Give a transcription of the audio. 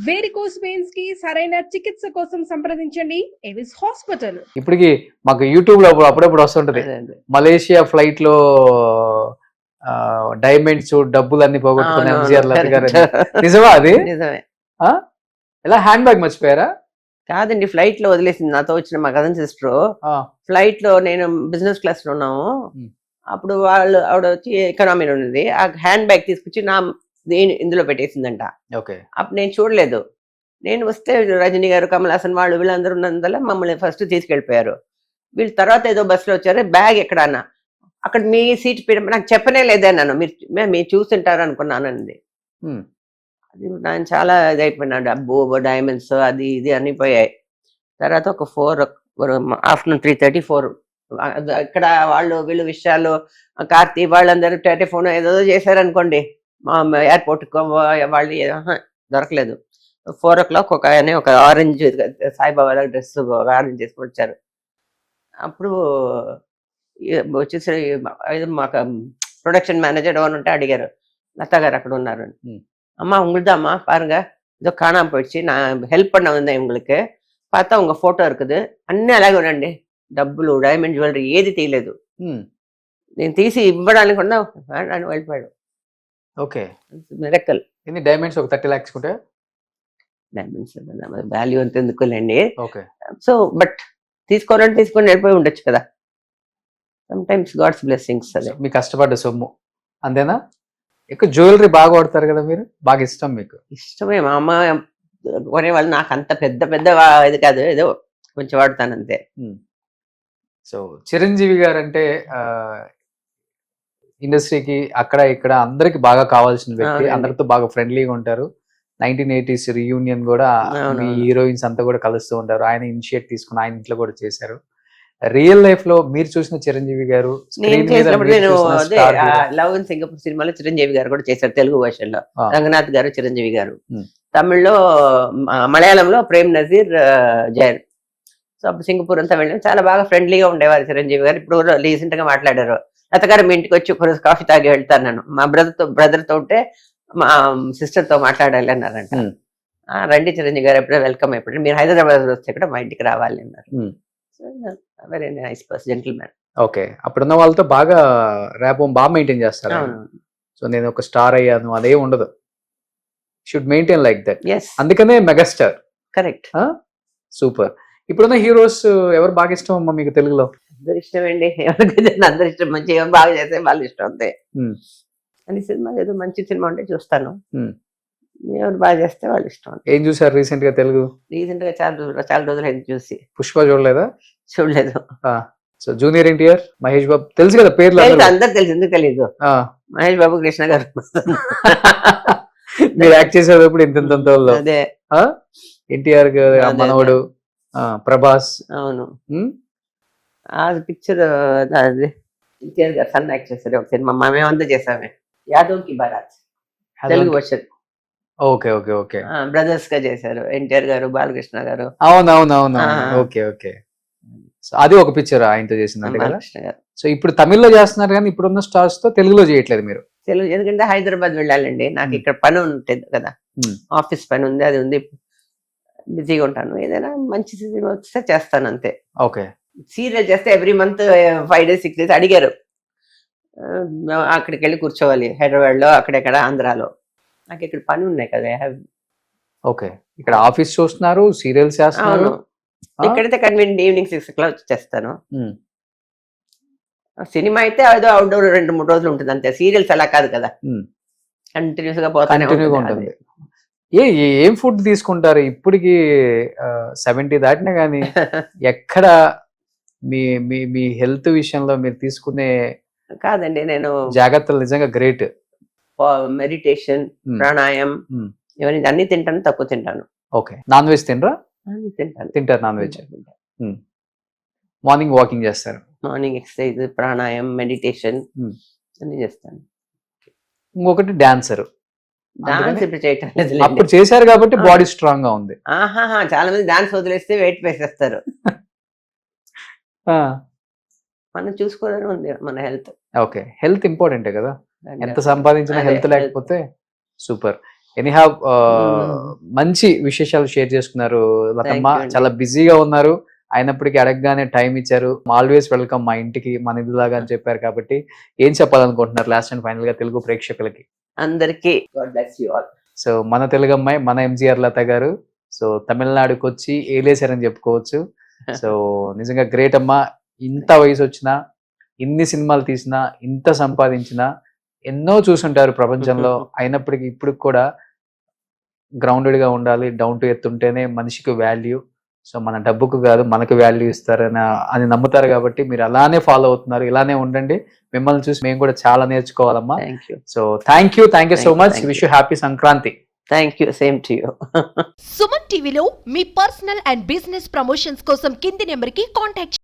Varicose veins కి సరైన చికిత్స కోసం సంప్రదించండి ఎవిస్ హాస్పిటల్. ఇప్పటికి మాకు యూట్యూబ్ లో అప్పుడప్పుడు వస్తుంటది, మలేషియా ఫ్లైట్ లో డైమండ్స్ డబ్బులు అన్ని పోగొట్టుకున్న ఎంజీఆర్ లత గారు. నిజమా అది? నిజమే. ఎలా హ్యాండ్ బ్యాగ్ మర్చిపోయారా? కాదండి, ఫ్లైట్ లో వదిలేసింది. నాతో వచ్చిన మా కజన్ సిస్టర్ ఫ్లైట్ లో, నేను బిజినెస్ క్లాస్ లో ఉన్నాము, అప్పుడు ఆవిడ వచ్చి ఎకనామీలో ఉన్నది, ఆ హ్యాండ్ బ్యాగ్ తీసుకొచ్చి ఇందులో పెట్టేసిందంట. అప్పుడు నేను చూడలేదు. నేను వస్తే రజనీ గారు, కమల్ హాసన్ వాళ్ళు వీళ్ళందరూ ఉన్నందువల్ల మమ్మల్ని ఫస్ట్ తీసుకెళ్ళిపోయారు. వీళ్ళు తర్వాత ఏదో బస్సులో వచ్చారు, బ్యాగ్ ఎక్కడన్నా అక్కడ మీ సీట్ నాకు చెప్పనే లేదన్నాను. మీరు చూస్తుంటారు అనుకున్నాను అంది. అది నేను చాలా ఇదైపోయినాడు. డబ్బు, డైమండ్స్, అది ఇది అన్ని పోయాయి. తర్వాత ఒక 4 ఆఫ్టర్నూన్ 3:30, 4 ఇక్కడ వీళ్ళు విషయాలు, కార్తీ వాళ్ళందరూ టెలిఫోన్ ఏదో చేశారనుకోండి, మా ఎయిర్పోర్ట్ వాళ్ళు దొరకలేదు. 4 o'clock ఒక ఆరెంజ్ సాయిబాబా డ్రెస్ ఆరెంజ్ చేసుకుని వచ్చారు. అప్పుడు వచ్చేసి మాకు ప్రొడక్షన్ మేనేజర్ ఎవరు ఉంటే అడిగారు, లతా గారు అక్కడ ఉన్నారు. அம்மா உங்களுக்கு தான்மா பாருங்க, ஏதோ காணாம போயிடுச்சு, நான் ஹெல்ப் பண்ண வந்தேன் உங்களுக்கு, பார்த்தா உங்க ఫోటో இருக்குது, అన్నీ అలాగే ఉండండి, డబ్బులు, డైమండ్ జ్యువెలరీ ఏది తీయలేదు. నేను తీసి ఇవ్వడానికి కూడా అని వెళ్ళిపోయాడు. Okay, miracle. ఎన్ని డైమండ్స్? ఒక 30 lakhs కుంటే డైమండ్స్ వాల్యూ అంత ఎందుకులేండి. సో బట్ తీసుకోవాలంటే తీసుకొని వెళ్ళిపోయి ఉండొచ్చు కదా. Sometimes god's blessings. అదే మీ కష్టపడ్డ సొమ్ము అంతేనా? ఎక్కువ జ్యువెలరీ బాగా వాడతారు కదా మీరు, బాగా ఇష్టం మీకు? ఇష్టమే. మా అమ్మ కొనేవాళ్ళు, నాకు అంత పెద్ద ఇది కాదు, ఏదో కొంచెం వాడతాను అంతే. సో చిరంజీవి గారు అంటే ఇండస్ట్రీకి అక్కడ ఇక్కడ అందరికి బాగా కావాల్సిన వ్యక్తి, అందరితో బాగా ఫ్రెండ్లీగా ఉంటారు. 1980s రీయూనియన్ కూడా మీ హీరోయిన్స్ అంతా కూడా కలుస్తూ ఉంటారు. ఆయన ఇనిషియేట్ తీసుకుని ఆయన ఇంట్లో కూడా చేశారు. రియల్ లైఫ్ లో మీరు చూసిన చిరంజీవి గారు? నేను చేసినప్పుడు నేను లవ్ ఇన్ సింగపూర్ సినిమాలో చిరంజీవి గారు కూడా చేశారు, తెలుగు భాషలో రంగనాథ్ గారు, చిరంజీవి గారు. తమిళ్లో, మలయాళంలో ప్రేమ్ నజీర్, జైన్. సో అప్పుడు సింగపూర్ అంతా వెళ్ళాం. చాలా బాగా ఫ్రెండ్లీగా ఉండేవారు చిరంజీవి గారు. ఇప్పుడు రీసెంట్ గా మాట్లాడారు, లత గారు మీ ఇంటికి వచ్చి ఒకరోజు కాఫీ తాగి వెళ్తాను. నేను మా బ్రదర్ తో ఉంటే మా సిస్టర్ తో మాట్లాడాలి అన్నారంట. రండి చిరంజీవి గారు, ఎప్పుడో వెల్కమ్. ఎప్పుడు మీరు హైదరాబాద్ వస్తే కూడా మా ఇంటికి రావాలి అన్నారు. Very nice person, gentleman. Okay, అప్పుడున్న వాళ్ళతో బాగా ర్యాపో బాగా మెయింటైన్ చేస్తారు. సో నేను ఒక స్టార్ అయ్యాను అదే ఉండదు, షుడ్ మెయింటైన్ లైక్ దట్. అందుకనే మెగాస్టార్. కరెక్ట్. సూపర్. ఇప్పుడున్న హీరోస్ ఎవరు బాగా ఇష్టం అమ్మా మీకు తెలుగులో? అందరు ఇష్టమండి, అందరు ఇష్టం. మంచి ఎవరు బాగా చేస్తే వాళ్ళు ఇష్టం అంతే. అన్ని సినిమాలు ఏదో మంచి సినిమా ఉంటే చూస్తాను, ఎవరు బాగా చేస్తే వాళ్ళు ఇష్టం. ఏం చూసారు రీసెంట్ గా తెలుగు? రీసెంట్ గా చాలా రోజులు అయింది చూసి. పుష్ప చూడలేదా? చూడలేదు. సో జూనియర్ ఎన్టీఆర్, మహేష్ బాబు తెలుసు కదా పేర్లు? అందరు తెలుసు, ఎందుకు తెలీదు. మహేష్ బాబు, కృష్ణ గారు. మీరు యాక్ట్ చేసేటప్పుడు ఇంత అదే. ఎన్టీఆర్ మనవడు ప్రభాస్. అవును, ఆ పిక్చర్ ఎన్టీఆర్ గారు సన్ యాక్ట్ చేశారు ఒక సినిమా, మేమంతా చేసామే, యాదవ్ కి baraat, Telugu version. Okay okay okay. Brothers గా చేశారు ఎన్టీఆర్ గారు, బాలకృష్ణ గారు. అవునవునవును. Okay okay. సో అది ఒక పిక్చర్ ఆయనతో చేసిందంటే కదా. సో ఇప్పుడు తమిళ్లో చేస్తున్నారు కానీ ఇప్పుడున్న స్టార్స్ తో తెలుగులో చేయట్లేదు మీరు? తెలుగు ఎందుకంటే హైదరాబాద్ వెళ్ళాలండి, నాకు ఇక్కడ పని ఉంటుంది కదా, ఆఫీస్ పని ఉంది, అది ఉంది, బిజీగా ఉంటాను. ఏదైనా మంచి సినిమా వస్తే చేస్తాను అంతే. ఓకే. సీరియల్ చేస్తే ఎవ్రీ మంత్ 5 days 6 days అడిగారు, అక్కడికి వెళ్ళి కూర్చోవాలి హైదరాబాద్ లో, అక్కడెక్కడ ఆంధ్రాలో. నాకు ఇక్కడ పని ఉన్నాయి కదా. ఓకే, ఇక్కడ ఆఫీస్ చూస్తున్నారు, సీరియల్స్ చేస్తున్నారు. ఇక్కడైతే కన్వీనియంట్ ఈవినింగ్ 6 o'clock చేస్తాను. సినిమా అయితే అదో అవుట్డోర్ 2-3 రోజులు ఉంటుంది అంతే. సీరియల్స్ అలా కాదు కదా, కంటిన్యూస్ గా పోతానే ఉంటుంది. ఏం ఫుడ్ తీసుకుంటారు ఇప్పటికి 70 దాటినా గానీ ఎక్కడ మీ హెల్త్ విషయంలో మీరు తీసుకునే? కాదండి, నేను జాగ్రత్తలు నిజంగా గ్రేట్. మెడిటేషన్, ప్రాణాయామం, ఇవన్నీ అన్ని తింటాను, తక్కువ తింటాను. ఓకే. నాన్ వెజ్ తినరా? తింటారు నాన్ వెజ్. మార్నింగ్ వాకింగ్ చేస్తారు? మార్నింగ్ ఎక్సర్సైజ్, ప్రాణాయామం, మెడిటేషన్ అన్ని చేస్తాను. ఇంకొకటి డాన్సర్. డాన్స్ ఇప్పుడు చేయటం లేదు, అప్పుడు చేశారు కాబట్టి బాడీ స్ట్రాంగ్ గా ఉంది. చాలా మంది డాన్స్ వదిలేస్తే వెయిట్ వేసేస్తారు. మనం చూసుకోవడం ఉంది మన హెల్త్. ఓకే, హెల్త్ ఇంపార్టెంటే కదా, ఎంత సంపాదించినా హెల్త్ లేకపోతే. సూపర్. ఎనీహౌ మంచి విశేషాలు షేర్ చేసుకున్నారు లతమ్మ. Thank you అండి. చాలా బిజీగా ఉన్నారు, అయినప్పటికీ అడగగానే టైం ఇచ్చారు. ఆల్వేస్ వెల్కమ్ మా ఇంటికి, మన ఇల్లులాగా అని చెప్పారు. కాబట్టి ఏం చెప్పాలనుకుంటున్నారు లాస్ట్ అండ్ ఫైనల్ గా తెలుగు ప్రేక్షకులకి? అందరికీ God bless you all. So మన తెలుగు అమ్మాయి, మన ఎంజీఆర్ లత గారు సో తమిళనాడుకి వచ్చి ఏలేశారని చెప్పుకోవచ్చు. సో నిజంగా గ్రేట్ అమ్మా. ఇంత వయసు వచ్చినా, ఇన్ని సినిమాలు తీసినా, ఇంత సంపాదించినా, ఎన్నో చూసుంటారు ప్రపంచంలో, అయినప్పటికీ ఇప్పుడు కూడా గ్రౌండెడ్ గా ఉండాలి, డౌన్ టు ఎర్త్ ఉంటేనే మనిషికి వాల్యూ. సో మన డబ్బుకు కాదు, మనకు వాల్యూ ఇస్తారని అని నమ్ముతారు. కాబట్టి మీరు అలానే ఫాలో అవుతున్నారు, ఇలానే ఉండండి. మిమ్మల్ని చూసి మేము కూడా చాలా నేర్చుకోవాలమ్మా. Thank you. So thank you so Thank you, much. thank wish you happy Sankranti. Thank you, same to you. Suman టీవీలో మీ పర్సనల్ అండ్ బిజినెస్ ప్రమోషన్స్ కోసం కింది నెంబర్కి కాంటాక్ట్